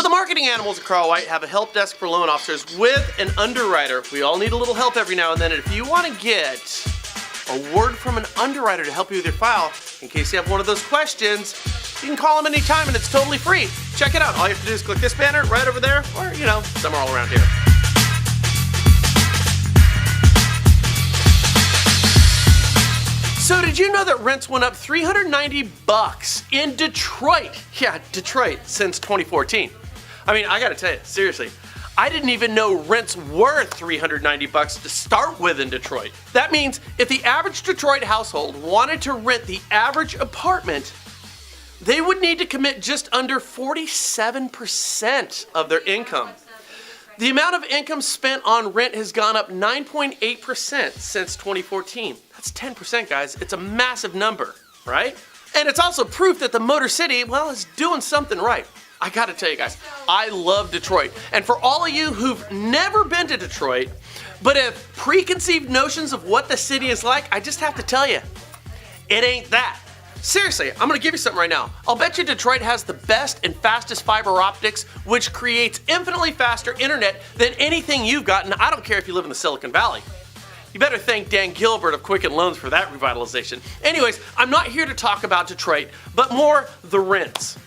So the marketing animals at Carl White have a help desk for loan officers with an underwriter. We all need a little help every now and then, and if you want to get a word from an underwriter to help you with your file, in case you have one of those questions, you can call them anytime and it's totally free. Check it out. All you have to do is click this banner right over there, or, you know, somewhere all around here. So did you know that rents went up $390 in Detroit? Yeah, Detroit since 2014. I mean, I gotta tell you, seriously, I didn't even know rents were $390 to start with in Detroit. That means if the average Detroit household wanted to rent the average apartment, they would need to commit just under 47% of their income. The amount of income spent on rent has gone up 9.8% since 2014. That's 10%, guys. It's a massive number, right? And it's also proof that the Motor City, well, is doing something right. I gotta tell you guys, I love Detroit. And for all of you who've never been to Detroit, but have preconceived notions of what the city is like, I just have to tell you, it ain't that. Seriously, I'm gonna give you something right now. I'll bet you Detroit has the best and fastest fiber optics, which creates infinitely faster internet than anything you've got, and I don't care if you live in the Silicon Valley. You better thank Dan Gilbert of Quicken Loans for that revitalization. Anyways, I'm not here to talk about Detroit, but more the rents.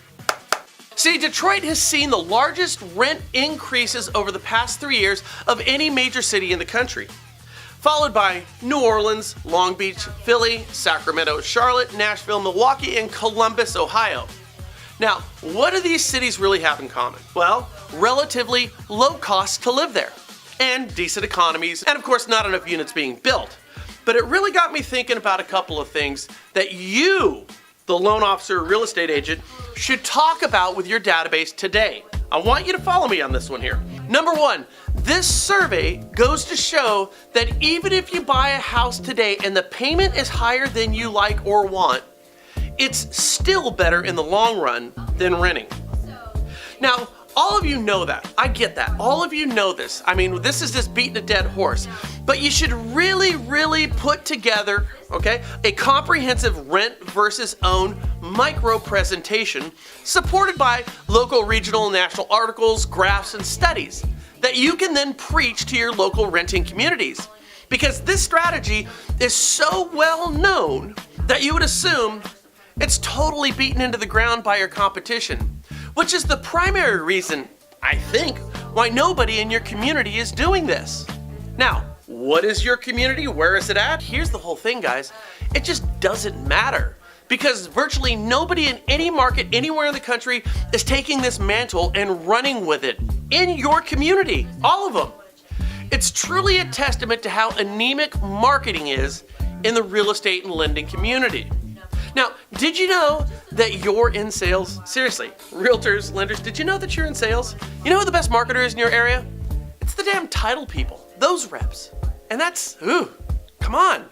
See, Detroit has seen the largest rent increases over the past 3 years of any major city in the country, followed by New Orleans, Long Beach, Philly, Sacramento, Charlotte, Nashville, Milwaukee, and Columbus, Ohio. Now, what do these cities really have in common? Well, relatively low costs to live there, and decent economies, and of course not enough units being built. But it really got me thinking about a couple of things that you, the loan officer or real estate agent, should talk about with your database today. I want you to follow me on this one here. Number one, this survey goes to show that even if you buy a house today and the payment is higher than you like or want, it's still better in the long run than renting. Now, all of you know that. I get that. All of you know this. I mean, this is just beating a dead horse. But you should really put together, okay, a comprehensive rent versus own micro presentation supported by local, regional, and national articles, graphs, and studies that you can then preach to your local renting communities. Because this strategy is so well known that you would assume it's totally beaten into the ground by your competition. Which is the primary reason, I think, why nobody in your community is doing this. Now, what is your community? Where is it at? Here's the whole thing, guys. It just doesn't matter because virtually nobody in any market anywhere in the country is taking this mantle and running with it in your community, all of them. It's truly a testament to how anemic marketing is in the real estate and lending community. Now, did you know that you're in sales? Seriously, realtors, lenders, did you know that you're in sales? You know who the best marketer is in your area? It's the damn title people, those reps. And that's, come on.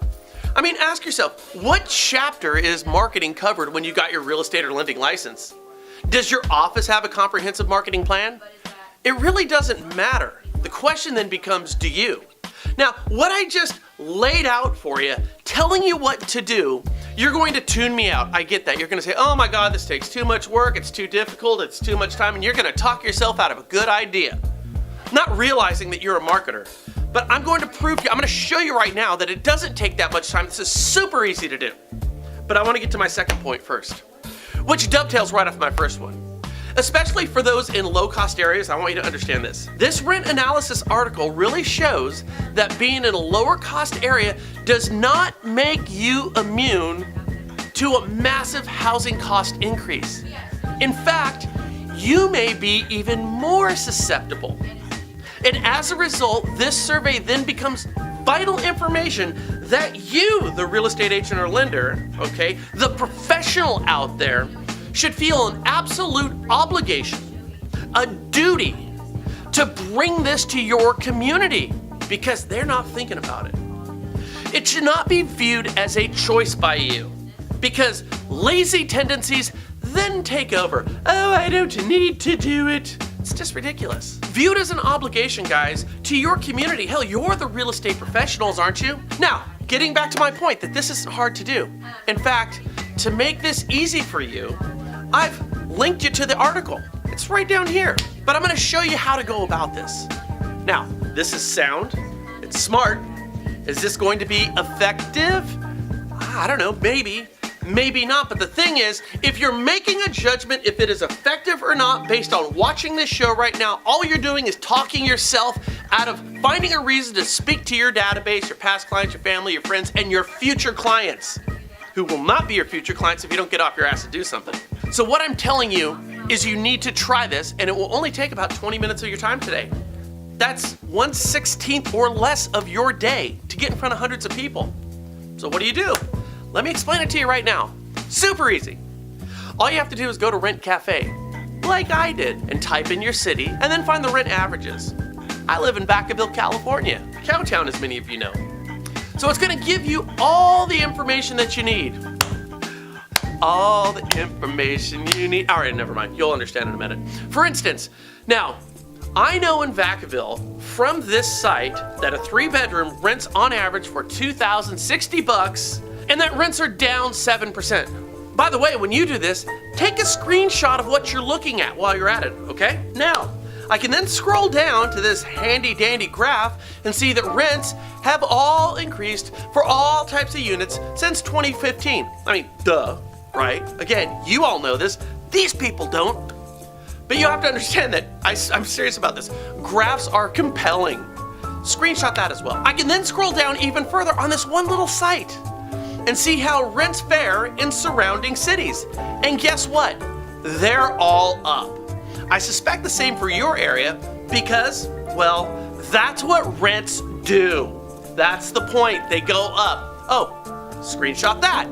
I mean, ask yourself, what chapter is marketing covered when you got your real estate or lending license? Does your office have a comprehensive marketing plan? It really doesn't matter. The question then becomes, do you? Now, what I just laid out for you, telling you what to do, you're going to tune me out. I get that. You're going to say, oh my God, this takes too much work, it's too difficult, it's too much time, and you're going to talk yourself out of a good idea. Not realizing that you're a marketer. But I'm going to prove to you, I'm going to show you right now that it doesn't take that much time. This is super easy to do. But I want to get to my second point first, which dovetails right off my first one. Especially for those in low-cost areas, I want you to understand this. This rent analysis article really shows that being in a lower-cost area does not make you immune to a massive housing cost increase. In fact, you may be even more susceptible. And as a result, this survey then becomes vital information that you, the real estate agent or lender, okay, the professional out there, should feel an absolute obligation, a duty to bring this to your community because they're not thinking about it. It should not be viewed as a choice by you because lazy tendencies then take over. Oh, I don't need to do it. It's just ridiculous. View it as an obligation, guys, to your community. Hell, you're the real estate professionals, aren't you? Now, getting back to my point that this isn't hard to do. In fact, to make this easy for you, I've linked you to the article. It's right down here. but I'm gonna show you how to go about this. Now, this is sound, it's smart. Is this going to be effective? I don't know, maybe not, but the thing is, if you're making a judgment if it is effective or not based on watching this show right now, all you're doing is talking yourself out of finding a reason to speak to your database, your past clients, your family, your friends, and your future clients, who will not be your future clients if you don't get off your ass to do something. So what I'm telling you is you need to try this, and it will only take about 20 minutes of your time today. That's 1/16 or less of your day to get in front of hundreds of people. So what do? Let me explain it to you right now. Super easy. All you have to do is go to RentCafe, like I did, and type in your city, and then find the rent averages. I live in Vacaville, California, Cowtown, as many of you know. So it's gonna give you all the information that you need. All the information you need. All right, never mind. You'll understand in a minute. For instance, now, I know in Vacaville from this site that a 3-bedroom rents on average for $2,060, and that rents are down 7%. By the way, when you do this, take a screenshot of what you're looking at while you're at it, okay? Now, I can then scroll down to this handy dandy graph and see that rents have all increased for all types of units since 2015. I mean, duh, right? Again, you all know this. These people don't. But you have to understand that I'm serious about this. Graphs are compelling. Screenshot that as well. I can then scroll down even further on this one little site and see how rents fare in surrounding cities. And guess what? They're all up. I suspect the same for your area because, well, that's what rents do. That's the point, they go up. Oh, screenshot that.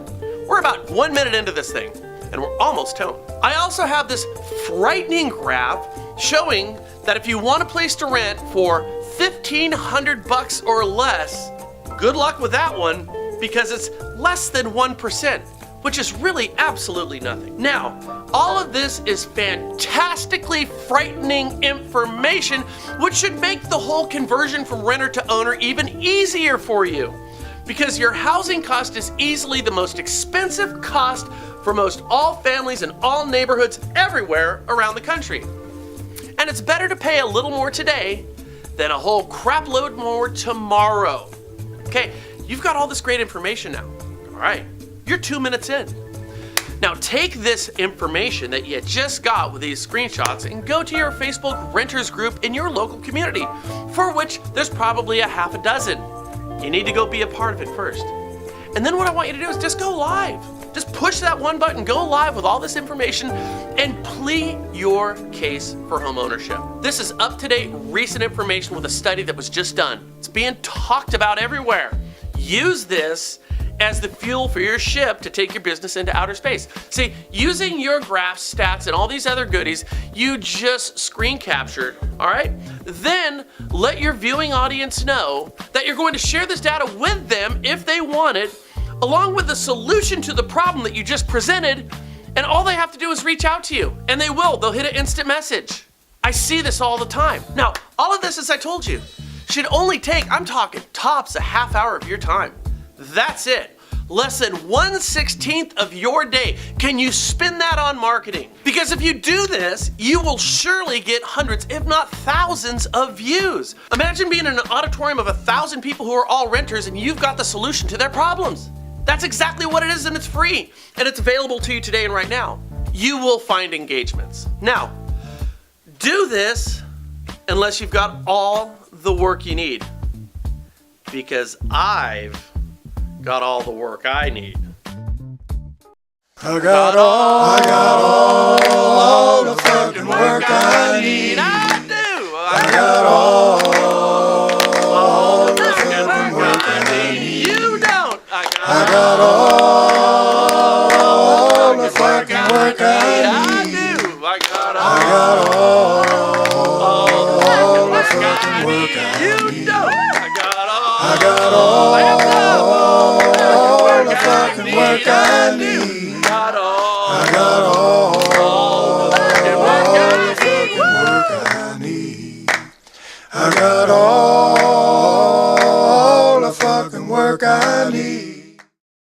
We're about 1 minute into this thing and we're almost home. I also have this frightening graph showing that if you want a place to rent for $1,500 or less, good luck with that one because it's less than 1%, which is really absolutely nothing. Now, all of this is fantastically frightening information, which should make the whole conversion from renter to owner even easier for you, because your housing cost is easily the most expensive cost for most all families in all neighborhoods everywhere around the country. And it's better to pay a little more today than a whole crap load more tomorrow. Okay, you've got all this great information now. All right, you're 2 minutes in. Now take this information that you just got with these screenshots and go to your Facebook renters group in your local community, for which there's probably a half a dozen. You need to go be a part of it first. And then what I want you to do is just go live. Just push that one button, go live with all this information, and plead your case for home ownership. This is up-to-date, recent information with a study that was just done. It's being talked about everywhere. Use this as the fuel for your ship to take your business into outer space. See, using your graphs, stats, and all these other goodies you just screen captured, all right? Then let your viewing audience know that you're going to share this data with them if they want it, along with the solution to the problem that you just presented, and all they have to do is reach out to you, and they will. They'll hit an instant message. I see this all the time. Now, all of this, as I told you, should only take, I'm talking tops, a half hour of your time. That's it. Less than 1/16 of your day. Can you spend that on marketing? Because if you do this, you will surely get hundreds, if not thousands, of views. Imagine being in an auditorium of 1,000 people who are all renters and you've got the solution to their problems. That's exactly what it is, and it's free. And it's available to you today and right now. You will find engagements. Now, do this unless you've got all the work you need. Because I've got all the work I need. I got all the fucking work I need. I do. I got all the fucking work I need. You don't. I got all the fucking work I need. I do. I got I got all the fucking work I need. You don't. I got I got all the fucking work I need.